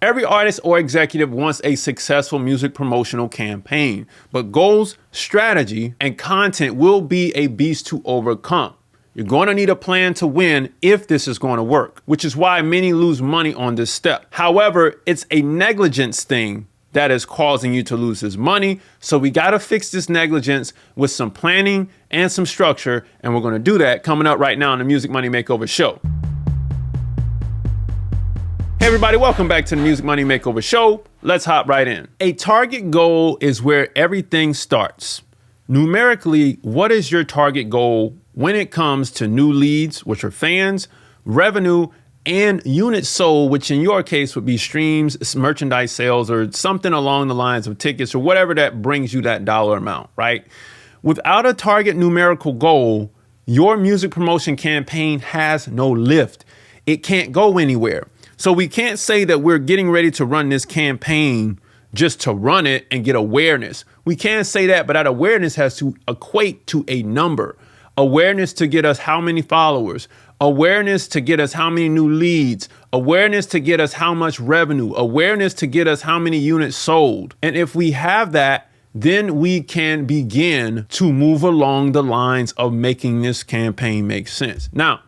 Every artist or executive wants a successful music promotional campaign, but goals, strategy, and content will be a beast to overcome. You're going to need a plan to win if this is going to work, which is why many lose money on this step. However, it's a negligence thing that is causing you to lose this money. So we got to fix this negligence with some planning and some structure. And we're going to do that coming up right now on the Music Money Makeover Show. Hey everybody, welcome back to the Music Money Makeover Show. Let's hop right in. A target goal is where everything starts. Numerically, what is your target goal when it comes to new leads, which are fans, revenue, and units sold, which in your case would be streams, merchandise sales, or something along the lines of tickets or whatever that brings you that dollar amount, right? Without a target numerical goal, your music promotion campaign has no lift. It can't go anywhere. So we can't say that we're getting ready to run this campaign just to run it and get awareness. We can't say that, but that awareness has to equate to a number. Awareness to get us how many followers, awareness to get us how many new leads, awareness to get us how much revenue, awareness to get us how many units sold. And if we have that, then we can begin to move along the lines of making this campaign make sense. Now,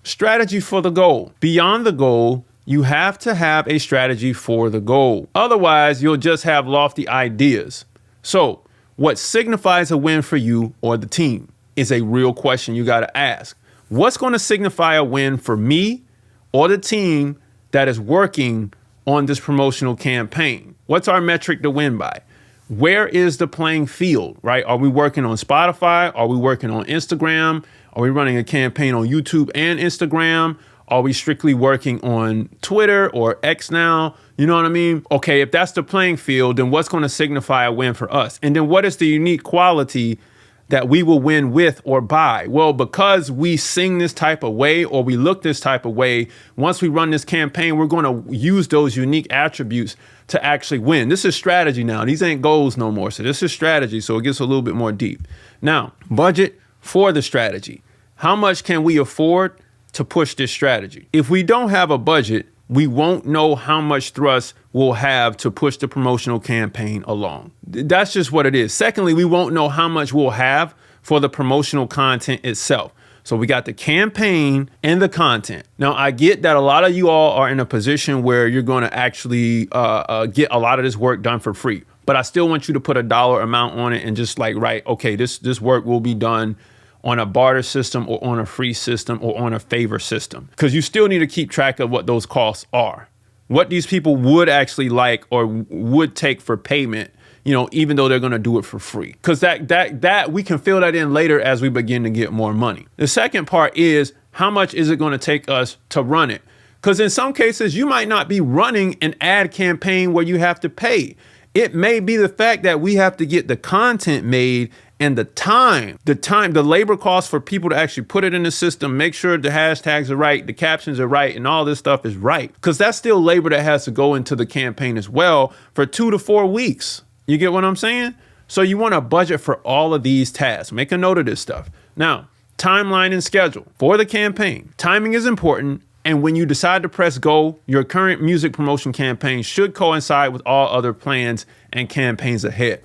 strategy for the goal. Beyond the goal, you have to have a strategy for the goal. Otherwise, you'll just have lofty ideas. So, what signifies a win for you or the team is a real question you got to ask. What's going to signify a win for me or the team that is working on this promotional campaign? What's our metric to win by? Where is the playing field, right? Are we working on Spotify? Are we working on Instagram? Are we running a campaign on YouTube and Instagram? Are we strictly working on Twitter or X now? You know what I mean? Okay, if that's the playing field, then what's going to signify a win for us? And then what is the unique quality that we will win with or by? Well, because we sing this type of way or we look this type of way, once we run this campaign, we're going to use those unique attributes to actually win. This is strategy now. These ain't goals no more. So this is strategy. So it gets a little bit more deep. Now, budget for the strategy. How much can we afford to push this strategy? If we don't have a budget, we won't know how much thrust we'll have to push the promotional campaign along. That's just what it is. Secondly, we won't know how much we'll have for the promotional content itself. So we got the campaign and the content. Now, I get that a lot of you all are in a position where you're going to actually get a lot of this work done for free. But I still want you to put a dollar amount on it and just like, right, okay, this work will be done on a barter system or on a free system or on a favor system, because you still need to keep track of what those costs are, what these people would actually like or would take for payment, you know, even though they're going to do it for free, because that we can fill that in later as we begin to get more money. The second part is how much is it going to take us to run it? Because in some cases, you might not be running an ad campaign where you have to pay. It may be the fact that we have to get the content made and the labor costs for people to actually put it in the system, make sure the hashtags are right, the captions are right, and all this stuff is right. Because that's still labor that has to go into the campaign as well for 2 to 4 weeks. You get what I'm saying? So you want a budget for all of these tasks. Make a note of this stuff. Now, timeline and schedule for the campaign. Timing is important. And when you decide to press go, your current music promotion campaign should coincide with all other plans and campaigns ahead.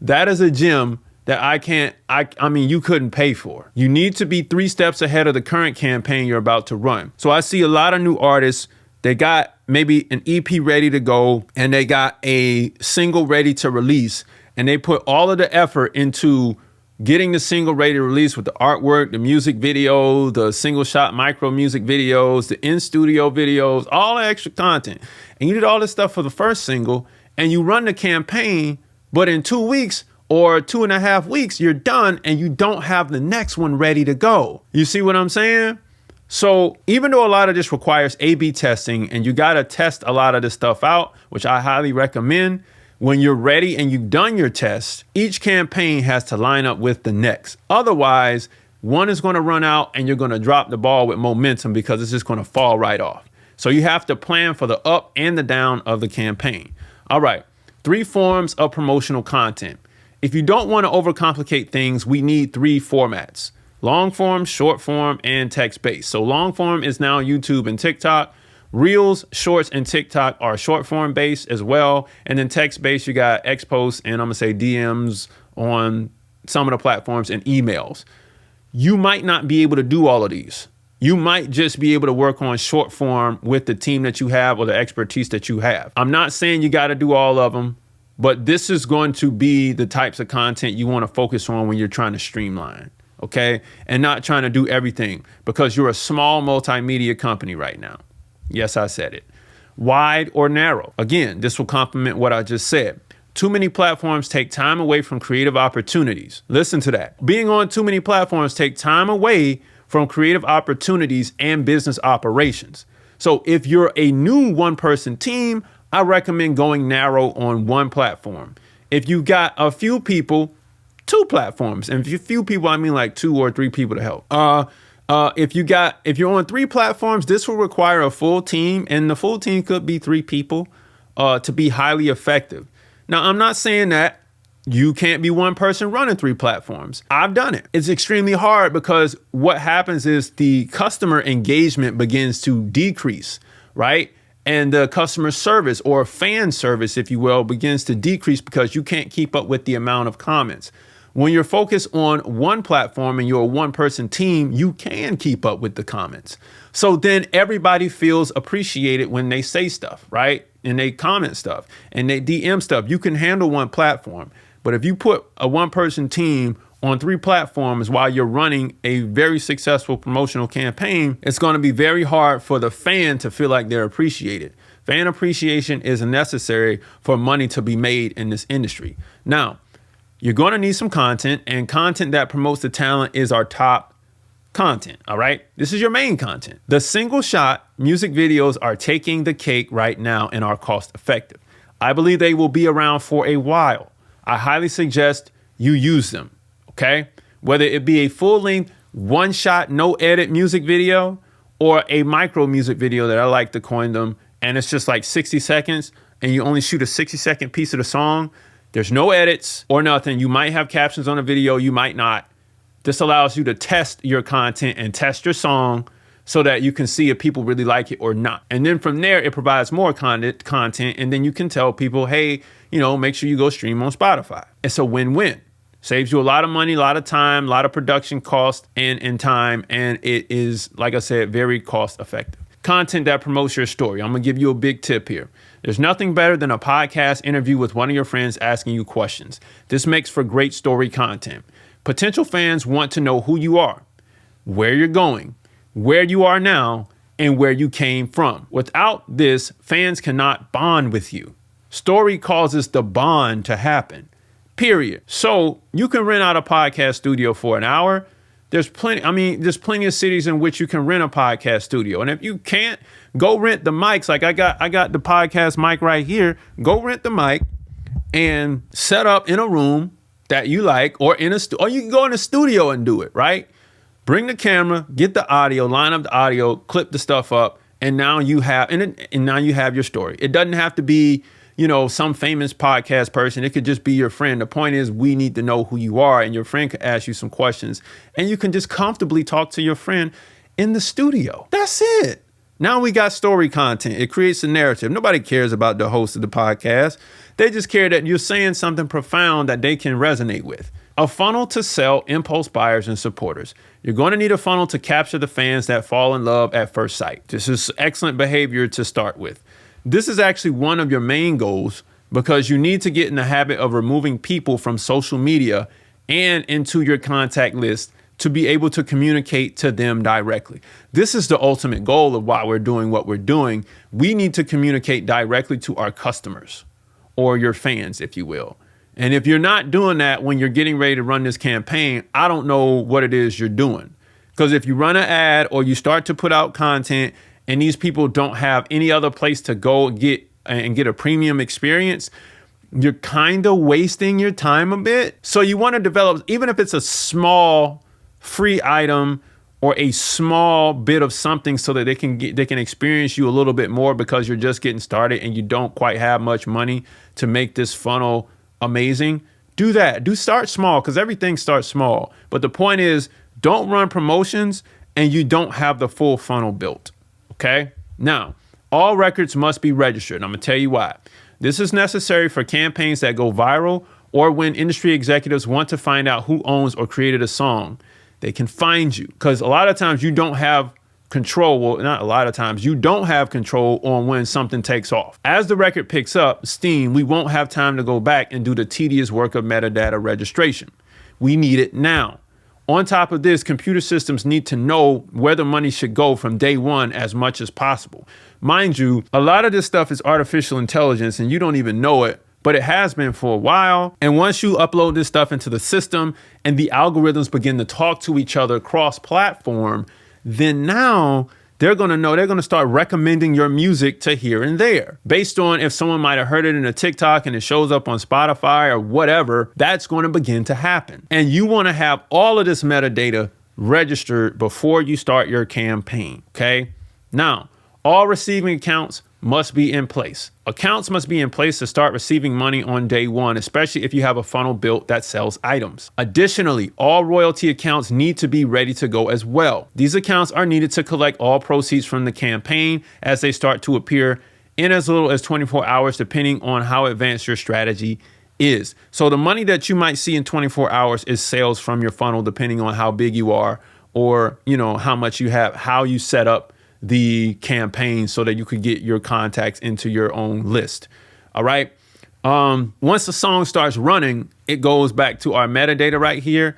That is a gem that I mean, you couldn't pay for. You need to be 3 steps ahead of the current campaign you're about to run. So I see a lot of new artists, they got maybe an EP ready to go and they got a single ready to release. And they put all of the effort into getting the single ready to release with the artwork, the music video, the single shot micro music videos, the in-studio videos, all the extra content. And you did all this stuff for the first single and you run the campaign, but in 2 weeks, or 2.5 weeks, you're done and you don't have the next one ready to go. You see what I'm saying? So even though a lot of this requires A/B testing and you got to test a lot of this stuff out, which I highly recommend, when you're ready and you've done your test, each campaign has to line up with the next. Otherwise, one is going to run out and you're going to drop the ball with momentum because it's just going to fall right off. So you have to plan for the up and the down of the campaign. All right, 3 forms of promotional content. If you don't want to overcomplicate things, we need 3 formats: long form, short form, and text-based. So long form is now YouTube and TikTok. Reels, Shorts, and TikTok are short form based as well. And then text based, you got X posts and I'm gonna say DMs on some of the platforms and emails. You might not be able to do all of these. You might just be able to work on short form with the team that you have or the expertise that you have. I'm not saying you got to do all of them, but this is going to be the types of content you want to focus on when you're trying to streamline, okay? And not trying to do everything because you're a small multimedia company right now. Yes, I said it. Wide or narrow. Again, this will complement what I just said. Too many platforms take time away from creative opportunities. Listen to that. Being on too many platforms take time away from creative opportunities and business operations. So if you're a new one-person team, I recommend going narrow on one platform. If you got a few people, 2 platforms. And if you few people, I mean like 2 or 3 people to help. If you're on 3 platforms, this will require a full team, and the full team could be 3 people to be highly effective. Now, I'm not saying that you can't be one person running 3 platforms. I've done it. It's extremely hard because what happens is the customer engagement begins to decrease, right? And the customer service or fan service, if you will, begins to decrease because you can't keep up with the amount of comments. When you're focused on one platform and you're a one-person team, you can keep up with the comments. So then everybody feels appreciated when they say stuff, right? And they comment stuff and they DM stuff. You can handle one platform. But if you put a one-person team on 3 platforms while you're running a very successful promotional campaign, it's going to be very hard for the fan to feel like they're appreciated. Fan appreciation is necessary for money to be made in this industry. Now, you're going to need some content, and content that promotes the talent is our top content. All right. This is your main content. The single shot music videos are taking the cake right now and are cost effective. I believe they will be around for a while. I highly suggest you use them. Okay. Whether it be a full length, one shot, no edit music video or a micro music video that I like to coin them. And it's just like 60 seconds and you only shoot a 60-second piece of the song. There's no edits or nothing. You might have captions on a video. You might not. This allows you to test your content and test your song so that you can see if people really like it or not. And then from there, it provides more content. And then you can tell people, hey, make sure you go stream on Spotify. It's a win-win. Saves you a lot of money, a lot of time, a lot of production cost and time. And it is, like I said, very cost effective. Content that promotes your story. I'm going to give you a big tip here. There's nothing better than a podcast interview with one of your friends asking you questions. This makes for great story content. Potential fans want to know who you are, where you're going, where you are now, and where you came from. Without this, fans cannot bond with you. Story causes the bond to happen, period. So you can rent out a podcast studio for an hour. There's plenty of cities in which you can rent a podcast studio. And if you can't, go rent the mics. Like I got the podcast mic right here. Go rent the mic and set up in a room that you like, or or you can go in a studio and do it, right? Bring the camera, get the audio, line up the audio, clip the stuff up, and now you have your story. It doesn't have to be, some famous podcast person. It could just be your friend. The point is, we need to know who you are, and your friend could ask you some questions, and you can just comfortably talk to your friend in the studio. That's it. Now we got story content. It creates a narrative. Nobody cares about the host of the podcast. They just care that you're saying something profound that they can resonate with. A funnel to sell impulse buyers and supporters. You're going to need a funnel to capture the fans that fall in love at first sight. This is excellent behavior to start with. This is actually one of your main goals because you need to get in the habit of removing people from social media and into your contact list to be able to communicate to them directly. This is the ultimate goal of why we're doing what we're doing. We need to communicate directly to our customers or your fans, if you will. And if you're not doing that when you're getting ready to run this campaign, I don't know what it is you're doing. Because if you run an ad or you start to put out content and these people don't have any other place to go get a premium experience, you're kind of wasting your time a bit. So you want to develop, even if it's a small free item or a small bit of something so that they can experience you a little bit more because you're just getting started and you don't quite have much money to make this funnel amazing. Do that. Start small because everything starts small. But the point is, don't run promotions and you don't have the full funnel built. Okay. Now, All records must be registered. I'm going to tell you why. This is necessary for campaigns that go viral or when industry executives want to find out who owns or created a song. They can find you because a lot of times you don't have control. Well, not a lot of times you don't have control on when something takes off. As the record picks up steam, we won't have time to go back and do the tedious work of metadata registration. We need it now. On top of this, computer systems need to know where the money should go from day one as much as possible. Mind you, a lot of this stuff is artificial intelligence and you don't even know it, but it has been for a while. And once you upload this stuff into the system and the algorithms begin to talk to each other cross-platform, then now they're going to know, they're going to start recommending your music to here and there based on if someone might have heard it in a TikTok and it shows up on Spotify or whatever. That's going to begin to happen. And you want to have all of this metadata registered before you start your campaign. Okay. Now, all receiving accounts must be in place. Accounts must be in place to start receiving money on day one, especially if you have a funnel built that sells items. Additionally, all royalty accounts need to be ready to go as well. These accounts are needed to collect all proceeds from the campaign as they start to appear in as little as 24 hours, depending on how advanced your strategy is. So the money that you might see in 24 hours is sales from your funnel, depending on how big you are or, how much you have, how you set up the campaign so that you could get your contacts into your own list. All right. Once the song starts running, it goes back to our metadata right here.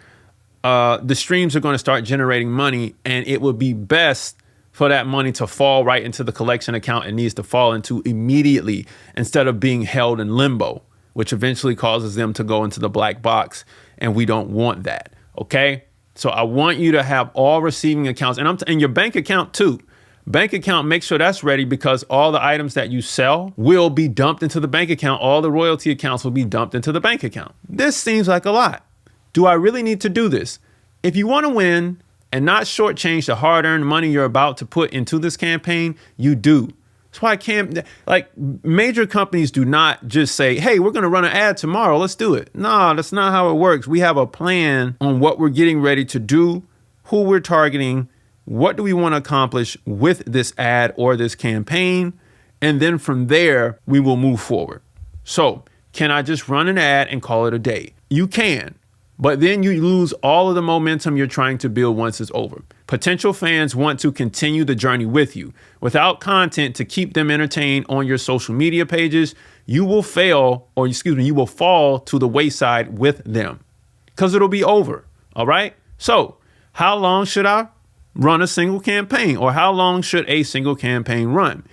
The streams are going to start generating money, and it would be best for that money to fall right into the collection account it needs to fall into immediately instead of being held in limbo, which eventually causes them to go into the black box. And we don't want that. OK, so I want you to have all receiving accounts and your bank account, too. Bank account, make sure that's ready because all the items that you sell will be dumped into the bank account. All the royalty accounts will be dumped into the bank account. This seems like a lot. Do I really need to do this? If you want to win and not shortchange the hard-earned money you're about to put into this campaign, you do. That's why major companies do not just say, hey, we're going to run an ad tomorrow. Let's do it. No, that's not how it works. We have a plan on what we're getting ready to do, who we're targeting, what do we want to accomplish with this ad or this campaign? And then from there, we will move forward. So can I just run an ad and call it a day? You can, but then you lose all of the momentum you're trying to build once it's over. Potential fans want to continue the journey with you. Without content to keep them entertained on your social media pages, you will you will fall to the wayside with them because it'll be over. All right. So how long should I run a single campaign, or how long should a single campaign run?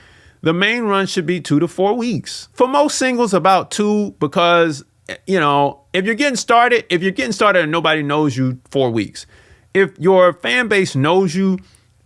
The main run should be 2 to 4 weeks. For most singles, about 2, because, if you're getting started and nobody knows you, 4 weeks. If your fan base knows you,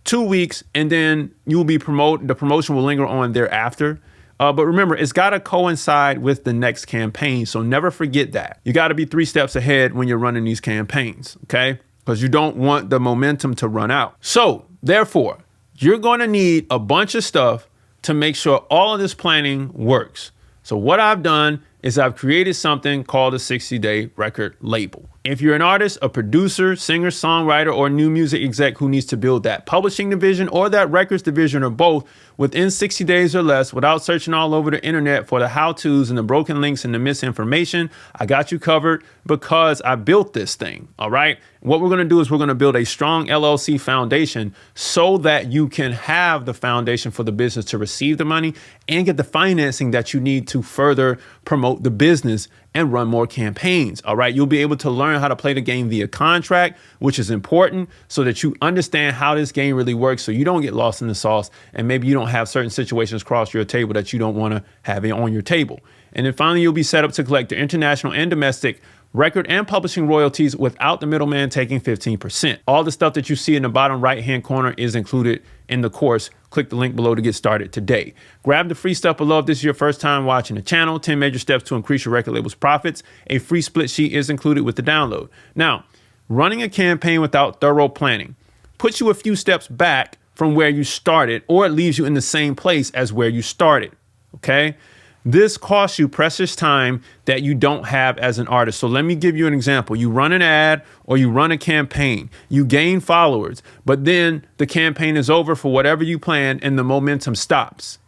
2 weeks, and then you'll be the promotion will linger on thereafter. But remember, it's got to coincide with the next campaign. So never forget that. You got to be 3 steps ahead when you're running these campaigns. Okay. Because you don't want the momentum to run out. So therefore, you're going to need a bunch of stuff to make sure all of this planning works. So what I've done is I've created something called a 60-day record label. If you're an artist, a producer, singer, songwriter, or new music exec who needs to build that publishing division or that records division or both within 60 days or less without searching all over the internet for the how-tos and the broken links and the misinformation, I got you covered because I built this thing. All right. What we're going to do is we're going to build a strong LLC foundation so that you can have the foundation for the business to receive the money and get the financing that you need to further promote the business and run more campaigns. All right. You'll be able to learn how to play the game via contract, which is important so that you understand how this game really works. So you don't get lost in the sauce and maybe you don't have certain situations cross your table that you don't want to have it on your table. And then finally, you'll be set up to collect the international and domestic record and publishing royalties without the middleman taking 15%. All the stuff that you see in the bottom right-hand corner is included in the course. Click the link below to get started today. Grab the free stuff below if this is your first time watching the channel. 10 major steps to increase your record label's profits. A free split sheet is included with the download. Now, running a campaign without thorough planning puts you a few steps back from where you started, or it leaves you in the same place as where you started. Okay? This costs you precious time that you don't have as an artist. So let me give you an example. You run an ad or you run a campaign, you gain followers, but then the campaign is over for whatever you planned and the momentum stops.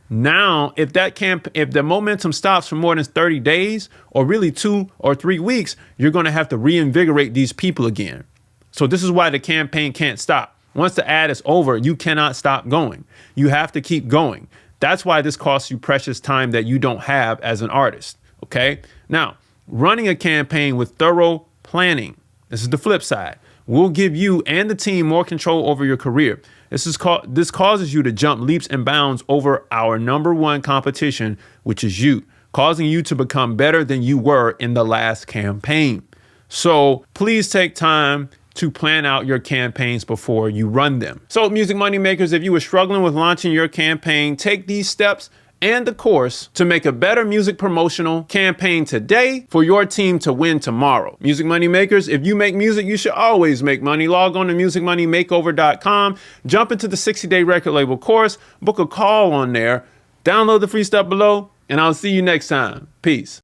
Now, if the momentum stops for more than 30 days or really 2 or 3 weeks, you're going to have to reinvigorate these people again. So this is why the campaign can't stop. Once the ad is over, you cannot stop going. You have to keep going. That's why this costs you precious time that you don't have as an artist. Okay. Now, running a campaign with thorough planning. This is the flip side. Will give you and the team more control over your career. This causes you to jump leaps and bounds over our number one competition, which is you, causing you to become better than you were in the last campaign. So please take time to plan out your campaigns before you run them. So music money makers, if you were struggling with launching your campaign, take these steps and the course to make a better music promotional campaign today for your team to win tomorrow. Music money makers, if you make music, you should always make money. Log on to musicmoneymakeover.com, jump into the 60-day record label course, book a call on there, download the free stuff below, and I'll see you next time. Peace.